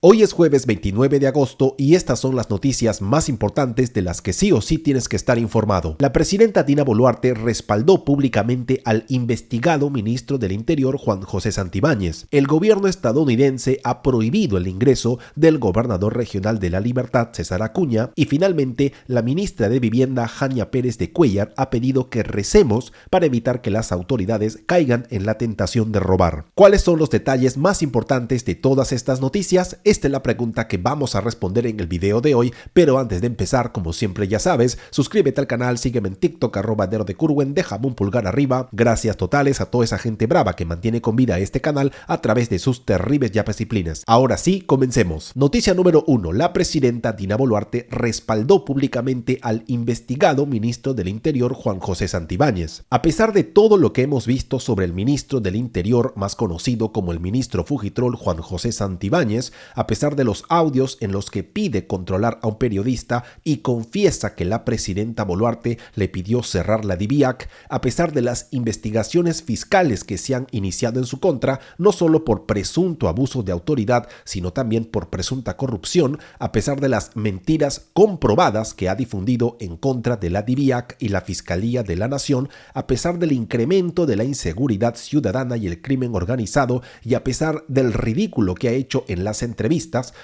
Hoy es jueves 29 de agosto y estas son las noticias más importantes de las que sí o sí tienes que estar informado. La presidenta Dina Boluarte respaldó públicamente al investigado ministro del Interior Juan José Santibáñez. El gobierno estadounidense ha prohibido el ingreso del gobernador regional de La Libertad, César Acuña, y finalmente la ministra de Vivienda, Jania Pérez de Cuéllar, ha pedido que recemos para evitar que las autoridades caigan en la tentación de robar. ¿Cuáles son los detalles más importantes de todas estas noticias? Esta es la pregunta que vamos a responder en el video de hoy, pero antes de empezar, como siempre ya sabes, suscríbete al canal, sígueme en TikTok, @DeroDeCurwen, déjame un pulgar arriba. Gracias totales a toda esa gente brava que mantiene con vida este canal a través de sus terribles disciplinas. Ahora sí, comencemos. Noticia número 1. La presidenta Dina Boluarte respaldó públicamente al investigado ministro del Interior Juan José Santibáñez. A pesar de todo lo que hemos visto sobre el ministro del Interior, más conocido como el ministro Fujitrol Juan José Santibáñez, a pesar de los audios en los que pide controlar a un periodista y confiesa que la presidenta Boluarte le pidió cerrar la DIVIAC, a pesar de las investigaciones fiscales que se han iniciado en su contra, no solo por presunto abuso de autoridad, sino también por presunta corrupción, a pesar de las mentiras comprobadas que ha difundido en contra de la DIVIAC y la Fiscalía de la Nación, a pesar del incremento de la inseguridad ciudadana y el crimen organizado, y a pesar del ridículo que ha hecho en las entrevistas,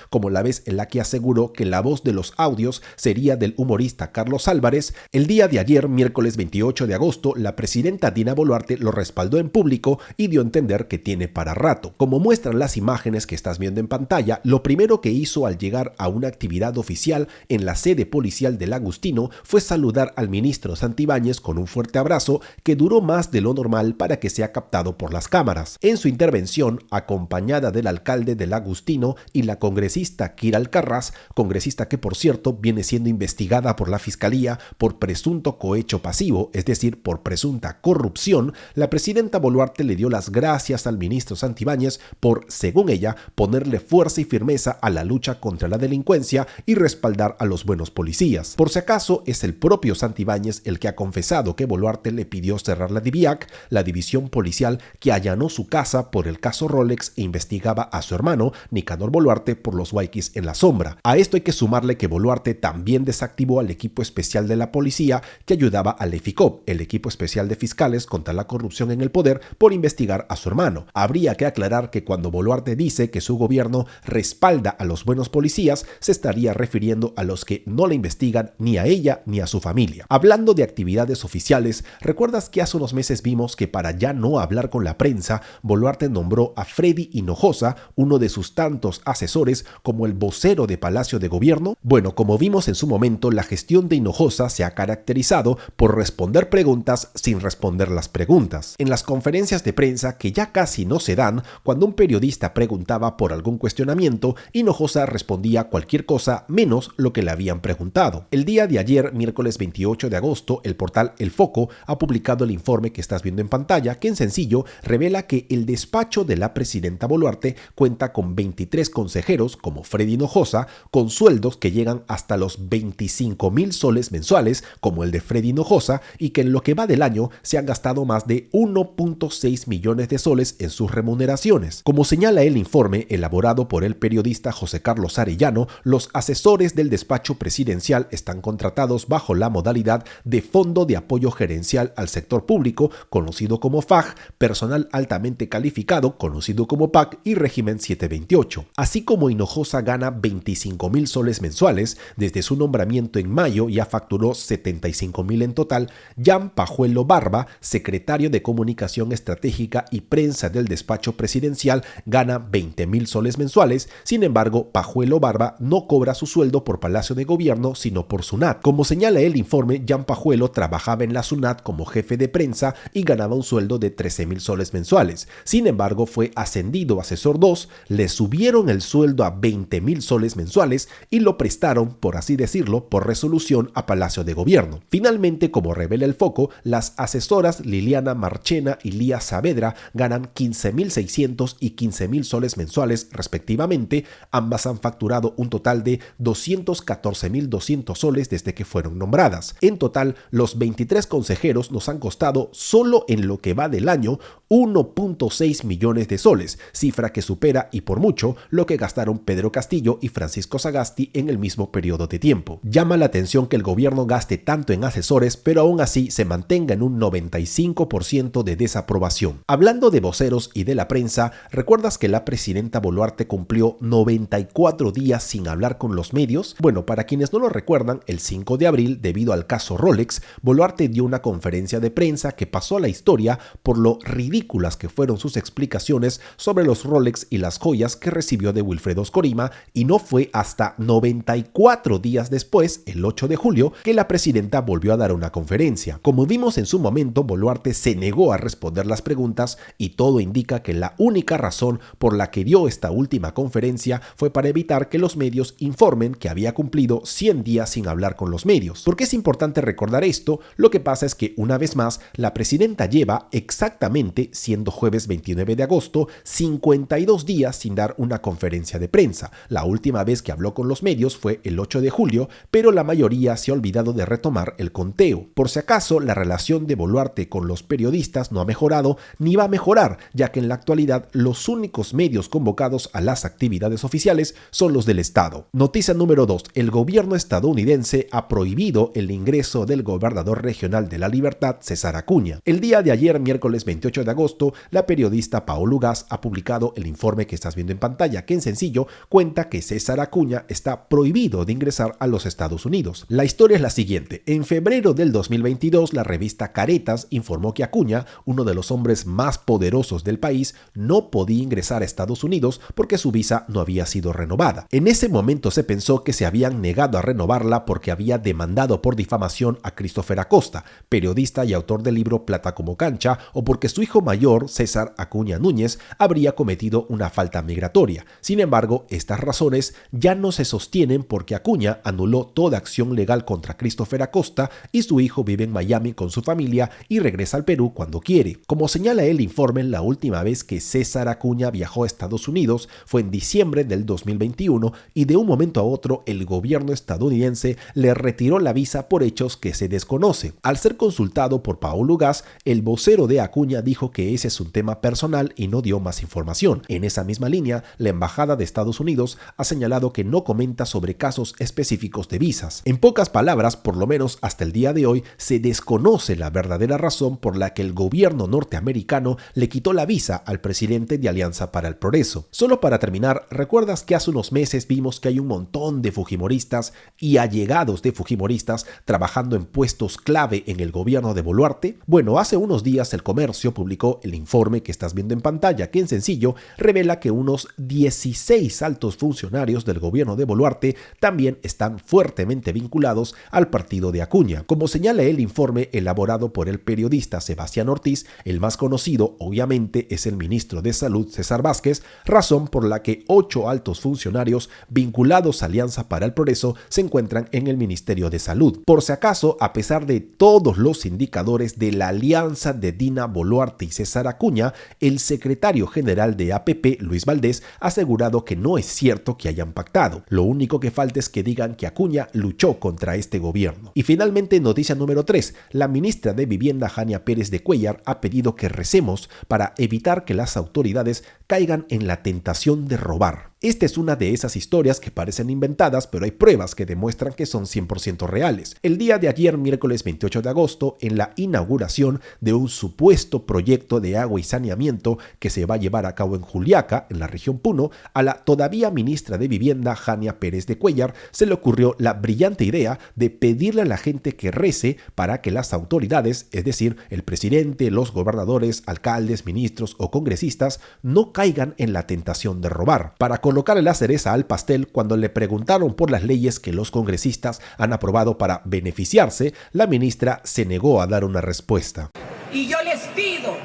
como la vez en la que aseguró que la voz de los audios sería del humorista Carlos Álvarez. El día de ayer, miércoles 28 de agosto, la presidenta Dina Boluarte lo respaldó en público y dio a entender que tiene para rato. Como muestran las imágenes que estás viendo en pantalla, lo primero que hizo al llegar a una actividad oficial en la sede policial del Agustino fue saludar al ministro Santibáñez con un fuerte abrazo que duró más de lo normal para que sea captado por las cámaras. En su intervención, acompañada del alcalde del Agustino y la congresista Kira Alcarraz, congresista que por cierto viene siendo investigada por la Fiscalía por presunto cohecho pasivo, es decir, por presunta corrupción, la presidenta Boluarte le dio las gracias al ministro Santibáñez por, según ella, ponerle fuerza y firmeza a la lucha contra la delincuencia y respaldar a los buenos policías. Por si acaso, es el propio Santibáñez el que ha confesado que Boluarte le pidió cerrar la DIVIAC, la división policial que allanó su casa por el caso Rolex e investigaba a su hermano, Nicanor Boluarte, por los Waikis en la sombra. A esto hay que sumarle que Boluarte también desactivó al equipo especial de la policía que ayudaba al EFICOP, el equipo especial de fiscales contra la corrupción en el poder, por investigar a su hermano. Habría que aclarar que cuando Boluarte dice que su gobierno respalda a los buenos policías, se estaría refiriendo a los que no la investigan ni a ella ni a su familia. Hablando de actividades oficiales, ¿recuerdas que hace unos meses vimos que para ya no hablar con la prensa, Boluarte nombró a Freddy Hinojosa, uno de sus tantos asesores, como el vocero de Palacio de Gobierno? Bueno, como vimos en su momento, la gestión de Hinojosa se ha caracterizado por responder preguntas sin responder las preguntas. En las conferencias de prensa, que ya casi no se dan, cuando un periodista preguntaba por algún cuestionamiento, Hinojosa respondía cualquier cosa menos lo que le habían preguntado. El día de ayer, miércoles 28 de agosto, el portal El Foco ha publicado el informe que estás viendo en pantalla, que en sencillo revela que el despacho de la presidenta Boluarte cuenta con 23 consejeros como Freddy Hinojosa, con sueldos que llegan hasta los 25,000 soles mensuales, como el de Freddy Hinojosa, y que en lo que va del año se han gastado más de 1.6 millones de soles en sus remuneraciones. Como señala el informe elaborado por el periodista José Carlos Arellano, los asesores del despacho presidencial están contratados bajo la modalidad de Fondo de Apoyo Gerencial al Sector Público, conocido como FAG, personal altamente calificado, conocido como PAC, y régimen 728. Así como Hinojosa gana 25,000 soles mensuales, desde su nombramiento en mayo ya facturó 75,000 en total. Jan Pajuelo Barba, secretario de Comunicación Estratégica y Prensa del despacho presidencial, gana 20,000 soles mensuales. Sin embargo, Pajuelo Barba no cobra su sueldo por Palacio de Gobierno, sino por SUNAT. Como señala el informe, Jan Pajuelo trabajaba en la SUNAT como jefe de prensa y ganaba un sueldo de 13,000 soles mensuales. Sin embargo, fue ascendido a asesor 2, le subieron el sueldo a 20,000 soles mensuales y lo prestaron, por así decirlo, por resolución a Palacio de Gobierno. Finalmente, como revela el Foco, las asesoras Liliana Marchena y Lía Saavedra ganan 15,600 y 15,000 soles mensuales respectivamente. Ambas han facturado un total de 214,200 soles desde que fueron nombradas. En total, los 23 consejeros nos han costado solo en lo que va del año 1.6 millones de soles, cifra que supera y por mucho lo lo que gastaron Pedro Castillo y Francisco Sagasti en el mismo periodo de tiempo. Llama la atención que el gobierno gaste tanto en asesores, pero aún así se mantenga en un 95% de desaprobación. Hablando de voceros y de la prensa, ¿recuerdas que la presidenta Boluarte cumplió 94 días sin hablar con los medios? Bueno, para quienes no lo recuerdan, el 5 de abril, debido al caso Rolex, Boluarte dio una conferencia de prensa que pasó a la historia por lo ridículas que fueron sus explicaciones sobre los Rolex y las joyas que recibió de Wilfredo Oscorima, y no fue hasta 94 días después, el 8 de julio, que la presidenta volvió a dar una conferencia. Como vimos en su momento, Boluarte se negó a responder las preguntas y todo indica que la única razón por la que dio esta última conferencia fue para evitar que los medios informen que había cumplido 100 días sin hablar con los medios. ¿Por qué es importante recordar esto? Lo que pasa es que, una vez más, la presidenta lleva exactamente, siendo jueves 29 de agosto, 52 días sin dar una conferencia de prensa. La última vez que habló con los medios fue el 8 de julio, pero la mayoría se ha olvidado de retomar el conteo. Por si acaso, la relación de Boluarte con los periodistas no ha mejorado ni va a mejorar, ya que en la actualidad los únicos medios convocados a las actividades oficiales son los del Estado. Noticia número 2. El gobierno estadounidense ha prohibido el ingreso del gobernador regional de La Libertad, César Acuña. El día de ayer, miércoles 28 de agosto, la periodista Paola Ugaz ha publicado el informe que estás viendo en pantalla, que en sencillo cuenta que César Acuña está prohibido de ingresar a los Estados Unidos. La historia es la siguiente. En febrero del 2022, la revista Caretas informó que Acuña, uno de los hombres más poderosos del país, no podía ingresar a Estados Unidos porque su visa no había sido renovada. En ese momento se pensó que se habían negado a renovarla porque había demandado por difamación a Christopher Acosta, periodista y autor del libro Plata como cancha, o porque su hijo mayor, César Acuña Núñez, habría cometido una falta migratoria. Sin embargo, estas razones ya no se sostienen porque Acuña anuló toda acción legal contra Christopher Acosta y su hijo vive en Miami con su familia y regresa al Perú cuando quiere. Como señala el informe, la última vez que César Acuña viajó a Estados Unidos fue en diciembre del 2021 y de un momento a otro el gobierno estadounidense le retiró la visa por hechos que se desconoce. Al ser consultado por Paola Ugaz, el vocero de Acuña dijo que ese es un tema personal y no dio más información. En esa misma línea, la Embajada de Estados Unidos ha señalado que no comenta sobre casos específicos de visas. En pocas palabras, por lo menos hasta el día de hoy, se desconoce la verdadera razón por la que el gobierno norteamericano le quitó la visa al presidente de Alianza para el Progreso. Solo para terminar, ¿recuerdas que hace unos meses vimos que hay un montón de fujimoristas y allegados de fujimoristas trabajando en puestos clave en el gobierno de Boluarte? Bueno, hace unos días El Comercio publicó el informe que estás viendo en pantalla, que en sencillo revela que unos 16 altos funcionarios del gobierno de Boluarte también están fuertemente vinculados al partido de Acuña. Como señala el informe elaborado por el periodista Sebastián Ortiz, el más conocido obviamente es el ministro de Salud César Vázquez, razón por la que 8 altos funcionarios vinculados a Alianza para el Progreso se encuentran en el Ministerio de Salud. Por si acaso, a pesar de todos los indicadores de la alianza de Dina Boluarte y César Acuña, el secretario general de APP, Luis Valdés, ha asegurado que no es cierto que hayan pactado. Lo único que falta es que digan que Acuña luchó contra este gobierno. Y finalmente, noticia número 3. La ministra de Vivienda, Jania Pérez de Cuéllar, ha pedido que recemos para evitar que las autoridades caigan en la tentación de robar. Esta es una de esas historias que parecen inventadas, pero hay pruebas que demuestran que son 100% reales. El día de ayer, miércoles 28 de agosto, en la inauguración de un supuesto proyecto de agua y saneamiento que se va a llevar a cabo en Juliaca, en la región Puno, a la todavía ministra de Vivienda, Jania Pérez de Cuéllar, se le ocurrió la brillante idea de pedirle a la gente que rece para que las autoridades, es decir, el presidente, los gobernadores, alcaldes, ministros o congresistas, no caigan en la tentación de robar. Para colocarle la cereza al pastel, cuando le preguntaron por las leyes que los congresistas han aprobado para beneficiarse, la ministra se negó a dar una respuesta. Y yo les pido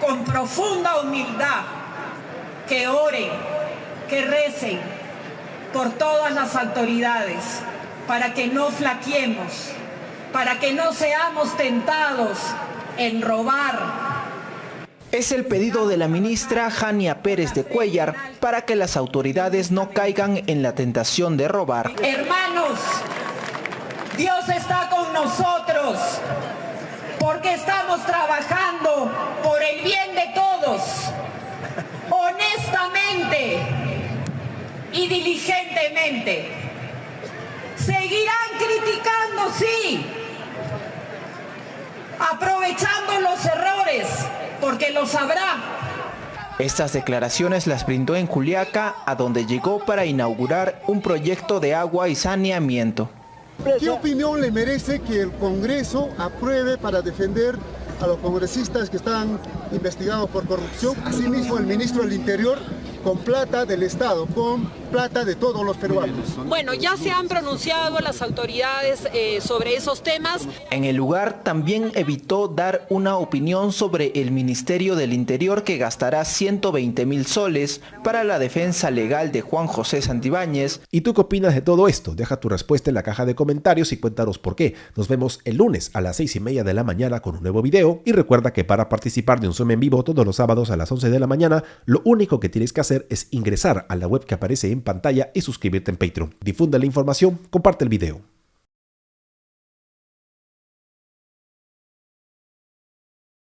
con profunda humildad que oren, que recen por todas las autoridades para que no flaqueemos, para que no seamos tentados en robar. Es el pedido de la ministra Jania Pérez de Cuéllar para que las autoridades no caigan en la tentación de robar. Hermanos, Dios está con nosotros porque estamos trabajando por el bien de todos. Honestamente, y diligentemente. Seguirán criticando, sí, aprovechando los errores, porque los habrá. Estas declaraciones las brindó en Juliaca, a donde llegó para inaugurar un proyecto de agua y saneamiento. ¿Qué opinión le merece que el Congreso apruebe para defender a los congresistas que están investigados por corrupción? Asimismo, el ministro del Interior, con plata del Estado, con plata de todos los peruanos. Bueno, ya se han pronunciado las autoridades sobre esos temas. En el lugar también evitó dar una opinión sobre el Ministerio del Interior, que gastará 120.000 soles para la defensa legal de Juan José Santibáñez. ¿Y tú qué opinas de todo esto? Deja tu respuesta en la caja de comentarios y cuéntanos por qué. Nos vemos el lunes a las 6:30 de la mañana con un nuevo video. Y recuerda que para participar de un Zoom en vivo todos los sábados a las 11 de la mañana, lo único que tienes que hacer es ingresar a la web que aparece en pantalla y suscribirte en Patreon. Difunde la información, comparte el video.